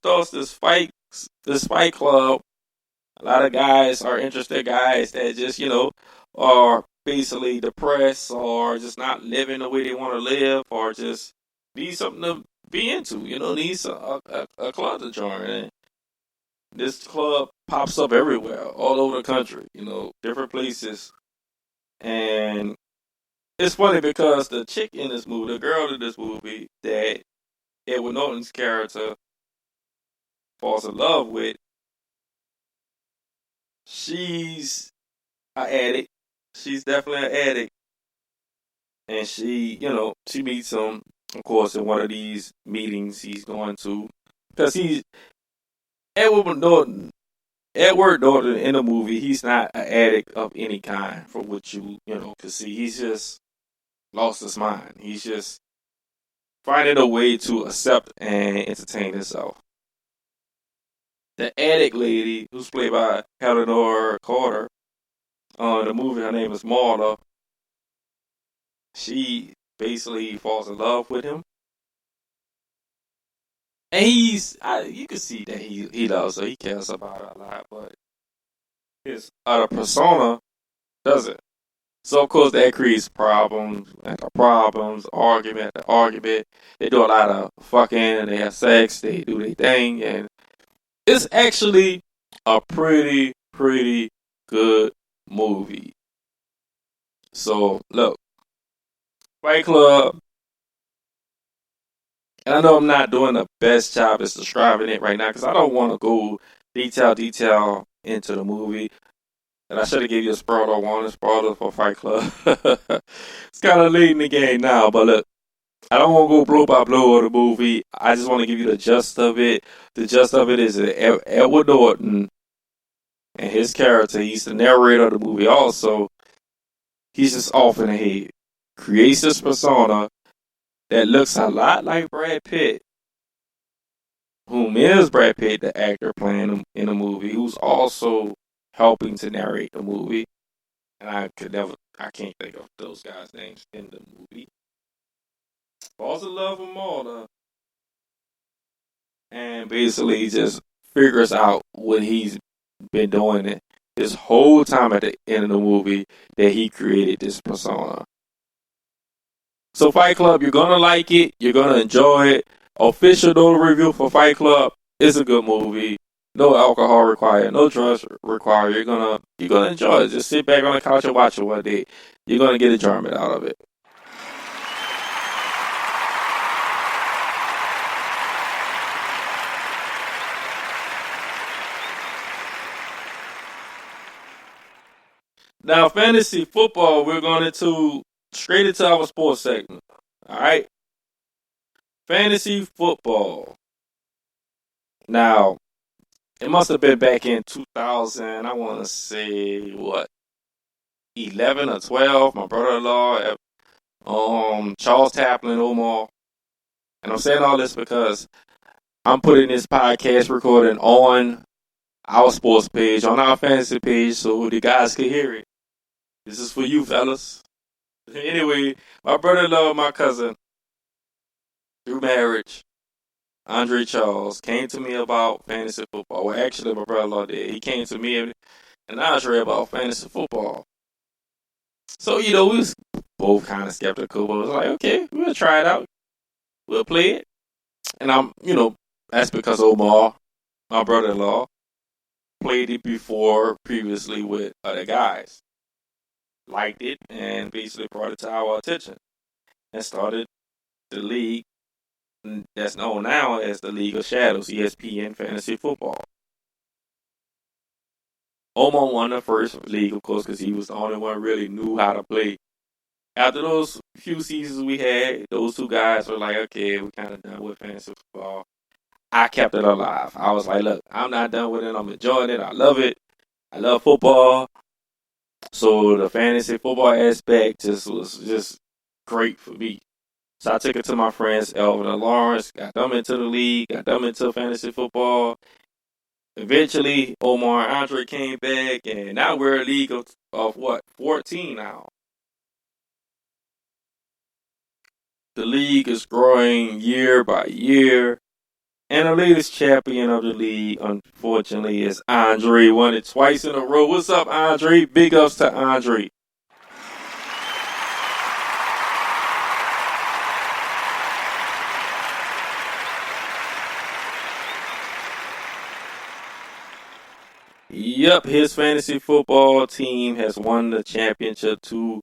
starts this fight club. A lot of guys are interested guys that just, are basically depressed or just not living the way they want to live or just need something to be into, needs a club to join. And this club pops up everywhere, all over the country, different places. And it's funny because the chick in this movie, the girl in this movie that Edward Norton's character falls in love with, she's an addict. She's definitely an addict. And she meets him, of course, in one of these meetings he's going to. Because Edward Norton, Edward Norton in the movie, he's not an addict of any kind, from what can see. He's just lost his mind. He's just finding a way to accept and entertain himself. The addict lady, who's played by Eleanor Carter, the movie, her name is Marla. She basically falls in love with him, and you can see that he loves her. He cares about her a lot, but his other persona doesn't. So of course that creates problems after problems, argument after argument. They do a lot of fucking, they have sex, they do their thing, and it's actually a pretty good movie. So look, Fight Club. And I know I'm not doing the best job of describing it right now because I don't want to go detail into the movie. And I should have gave you a spoiler warning, spoiler for Fight Club. It's kind of late in the game now, but look, I don't want to go blow by blow of the movie. I just want to give you the gist of it. The gist of it is that Edward Norton and his character, he's the narrator of the movie also. He's just off in the head. Creates this persona that looks a lot like Brad Pitt, whom is Brad Pitt, the actor playing him in the movie, who's also helping to narrate the movie. And I can't think of those guys' names in the movie. Falls in love with Marta and basically just figures out what he's been doing it this whole time at the end of the movie that he created this persona. So Fight Club, you're gonna like it, you're gonna enjoy it. Official Nola review for Fight Club. It's a good movie. No alcohol required, no drugs required. You're gonna enjoy it. Just sit back on the couch and watch it one day. You're gonna get enjoyment out of it. Now, fantasy football, we're going to straight into our sports segment. All right, fantasy football. Now, it must have been back in 2000. I want to say what 11 or 12. My brother-in-law, Charles Taplin, Omar, and I'm saying all this because I'm putting this podcast recording on our sports page, on our fantasy page, so the guys can hear it. This is for you, fellas. Anyway, my brother-in-law, my cousin, through marriage, Andre Charles, came to me about fantasy football. Well, actually, my brother-in-law did. He came to me and Andre about fantasy football. So, we was both kind of skeptical, but it was like, okay, we'll try it out. We'll play it. And that's because Omar, my brother-in-law, played it before previously with other guys. Liked it and basically brought it to our attention and started the league that's known now as the League of Shadows, ESPN Fantasy Football. Omar won the first league, of course, because he was the only one really knew how to play. After those few seasons we had, those two guys were like, okay, we're kind of done with fantasy football. I kept it alive. I was like, look, I'm not done with it. I'm enjoying it. I love it. I love football. So the fantasy football aspect was just great for me. So I took it to my friends, Elvin and Lawrence, got them into the league, got them into fantasy football. Eventually, Omar and Andre came back, and now we're a league of what, 14 now. The league is growing year by year. And the latest champion of the league, unfortunately, is Andre. Won it twice in a row. What's up, Andre? Big ups to Andre. Yep, his fantasy football team has won the championship 2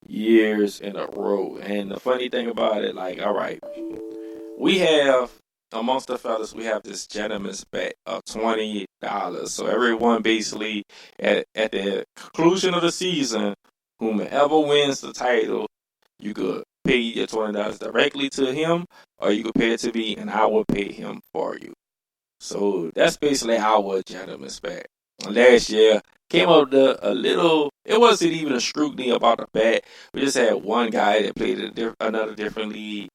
years in a row. And the funny thing about it, like, all right, we have amongst the fellas, we have this gentleman's bet of $20. So everyone basically at the conclusion of the season, whomever wins the title, you could pay your $20 directly to him, or you could pay it to me, and I will pay him for you. So that's basically our gentleman's bet. Last year came up with a little. It wasn't even a scrutiny about the bet. We just had one guy that played another different league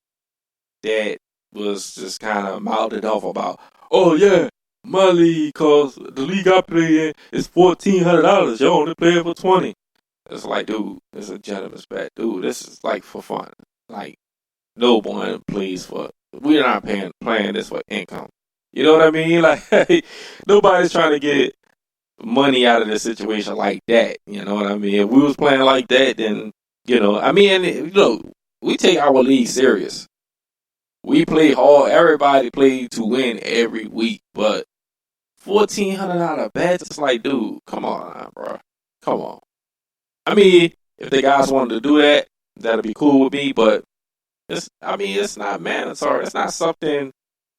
that was just kind of mouthed off about, oh yeah, my league, cause the league I play in is $1,400. Y'all only play it for 20. It's like, dude, it's a gentleman's bet, dude. This is like for fun. Like, no one plays for. We're not playing this for income. You know what I mean? Like, nobody's trying to get money out of the situation like that. You know what I mean? If we was playing like that, then I mean, we take our league serious. We play hard. Everybody play to win every week, but $1,400 bets. It's like, dude, come on, bro, come on. I mean, if the guys wanted to do that, that'd be cool with me. But it's not mandatory. It's not something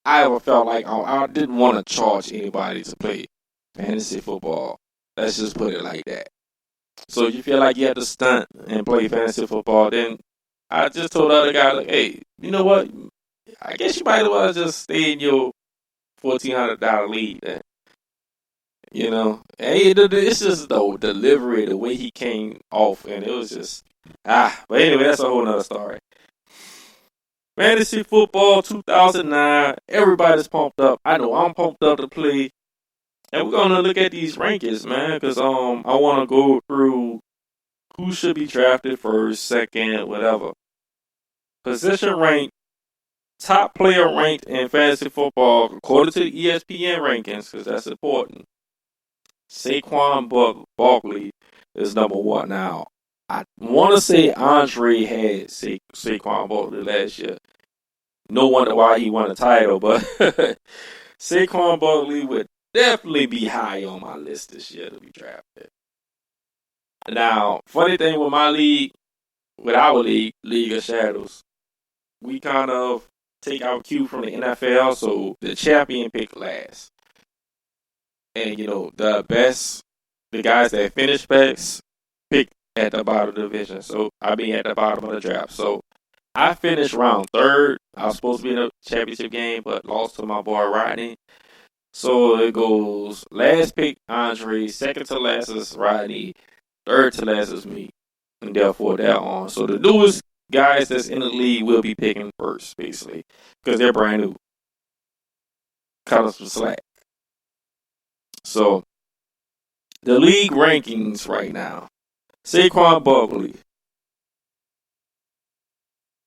I ever felt like I didn't want to charge anybody to play fantasy football. Let's just put it like that. So if you feel like you have to stunt and play fantasy football, then I just told the other guy, like, hey, you know what? I guess you might as well just stay in your $1,400 league. Then. Hey, it's just the delivery, the way he came off, and it was just But anyway, that's a whole nother story. Fantasy football 2009. Everybody's pumped up. I know I'm pumped up to play. And we're gonna look at these rankings, man, because I want to go through who should be drafted first, second, whatever. Position rank, top player ranked in fantasy football according to the ESPN rankings, because that's important. Saquon Barkley is number one. Now, I want to say Andre had Saquon Barkley last year. No wonder why he won the title, but Saquon Barkley would definitely be high on my list this year to be drafted. Now, funny thing with my league, with our league, League of Shadows, we kind of take our cue from the NFL, so the champion pick last. And, the guys that finish best pick at the bottom of the division. So, I mean, at the bottom of the draft. So, I finished round third. I was supposed to be in a championship game, but lost to my boy Rodney. So it goes last pick Andre, second to last is Rodney, third to last is me, and therefore that on. So the newest guys that's in the league will be picking first, basically, because they're brand new. Cut us some slack. So the league rankings right now: Saquon Barkley,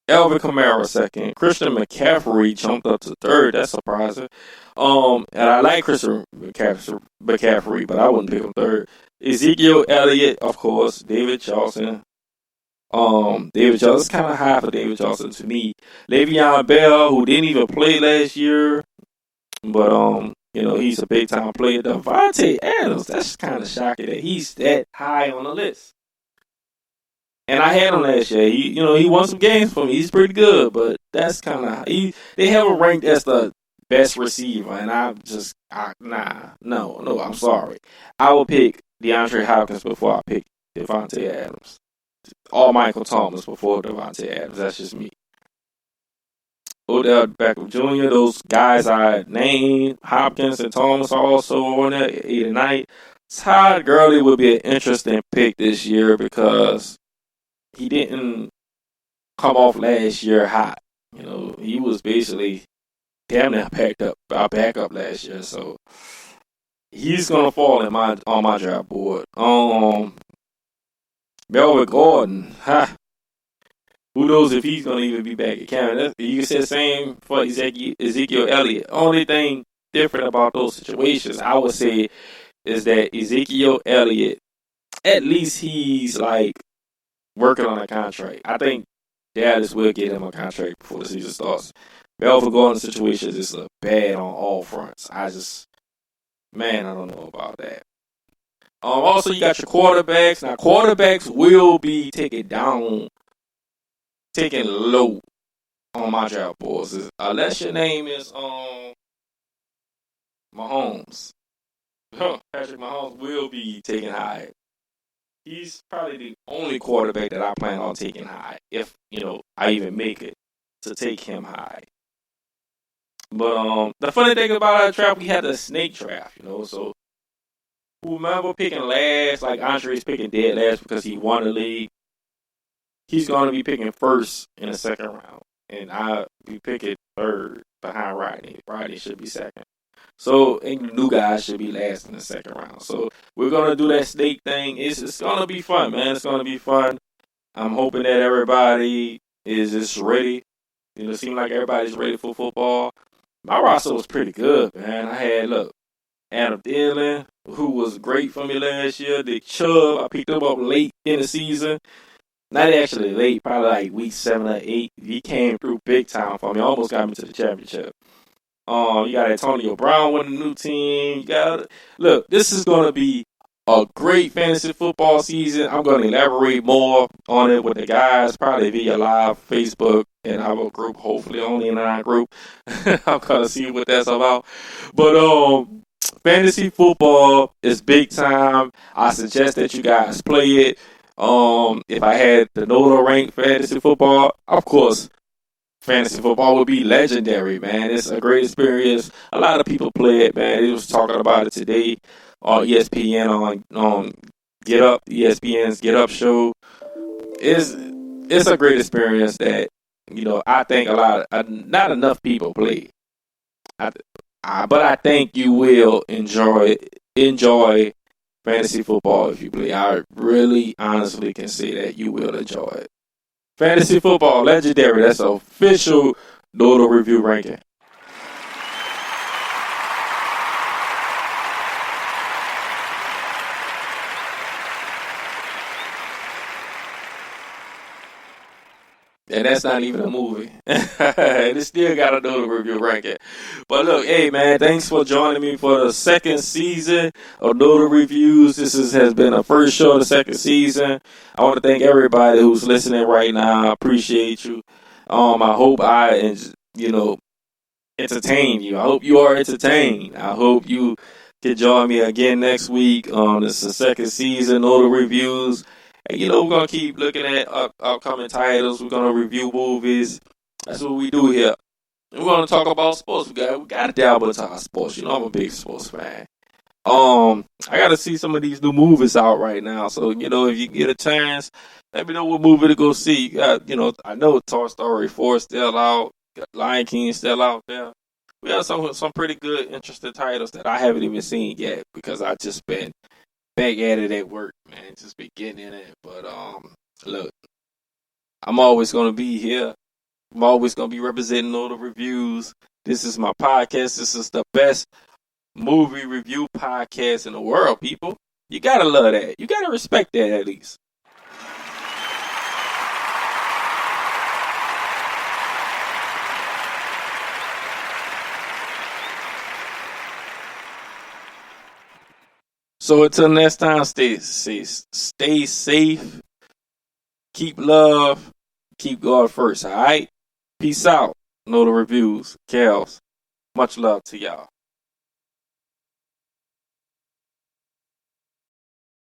Alvin Kamara second. Christian McCaffrey jumped up to third. That's surprising. And I like Christian McCaffrey, but I wouldn't pick him third. Ezekiel Elliott, of course. David Johnson. David Johnson is kind of high for David Johnson to me. Le'Veon Bell, who didn't even play last year, but he's a big time player. Devontae Adams, that's kind of shocking that he's that high on the list. And I had him last year. He won some games for me. He's pretty good, but that's kind of they have him ranked as the best receiver, and no, I'm sorry. I will pick DeAndre Hopkins before I pick Devontae Adams. Or Michael Thomas before Devontae Adams. That's just me. Odell Beckham Jr. Those guys I named, Hopkins and Thomas, are also on there, 8 and 9. Todd Gurley would be an interesting pick this year because he didn't come off last year hot. He was basically damn near our backup last year. So he's gonna fall on my draft board. Melvin Gordon, Who knows if he's going to even be back at Canada? You can say the same for Ezekiel Elliott. Only thing different about those situations, I would say, is that Ezekiel Elliott, at least he's like working on a contract. I think Dallas will get him a contract before the season starts. Belfort Gordon situations is bad on all fronts. I don't know about that. Also, you got your quarterbacks. Now, quarterbacks will be taken low on my draft boards. Unless your name is Mahomes. Patrick Mahomes will be taken high. He's probably the only quarterback that I plan on taking high, if I even make it to take him high. But the funny thing about our draft, we had the snake draft, so whomever picking last, like Andre's picking dead last because he won the league, he's going to be picking first in the second round. And I'll be picking third behind Rodney. Rodney should be second. So, and the new guys should be last in the second round. So, we're going to do that snake thing. It's going to be fun, man. It's going to be fun. I'm hoping that everybody is just ready. It seems like everybody's ready for football. My roster was pretty good, man. I had, Adam Thielen, who was great for me last year. Nick Chubb, I picked him up late in the season. Not actually late, probably like week 7 or 8. He came through big time for me. Almost got me to the championship. You got Antonio Brown with a new team. This is going to be a great fantasy football season. I'm going to elaborate more on it with the guys, probably via live Facebook and our group, hopefully only in our group. I'm going to see what that's about. But fantasy football is big time. I suggest that you guys play it. If I had the Nola ranked fantasy football, of course, fantasy football would be legendary, man. It's a great experience. A lot of people play it, man. They was talking about it today on ESPN on Get Up, ESPN's Get Up show. It's a great experience that I think not enough people play. But I think you will enjoy fantasy football if you play. I really honestly can say that you will enjoy it. Fantasy football, legendary. That's official Nola review ranking. And that's not even a movie. And it still got a Nola review ranking. But look, hey man, thanks for joining me for the second season of Nola Reviews. This has been the first show of the second season. I want to thank everybody who's listening right now. I appreciate you. I hope I entertain you. I hope you are entertained. I hope you can join me again next week. This is the second season, Nola Reviews. And we're going to keep looking at upcoming titles. We're going to review movies. That's what we do here. And we're going to talk about sports. We got to dabble into our sports. I'm a big sports fan. I got to see some of these new movies out right now. So, if you get a chance, let me know what movie to go see. You got, I know Toy Story 4 is still out. Lion King is still out there. We have some pretty good, interesting titles that I haven't even seen yet because I just been back at it at work, man. Just be getting in it. But look, I'm always gonna be here. I'm always gonna be representing all the reviews. This is my podcast. This is the best movie review podcast in the world, people. You gotta love that. You gotta respect that at least. So until next time, stay safe, keep love, keep God first, all right? Peace out. Know the reviews. Kels. Much love to y'all.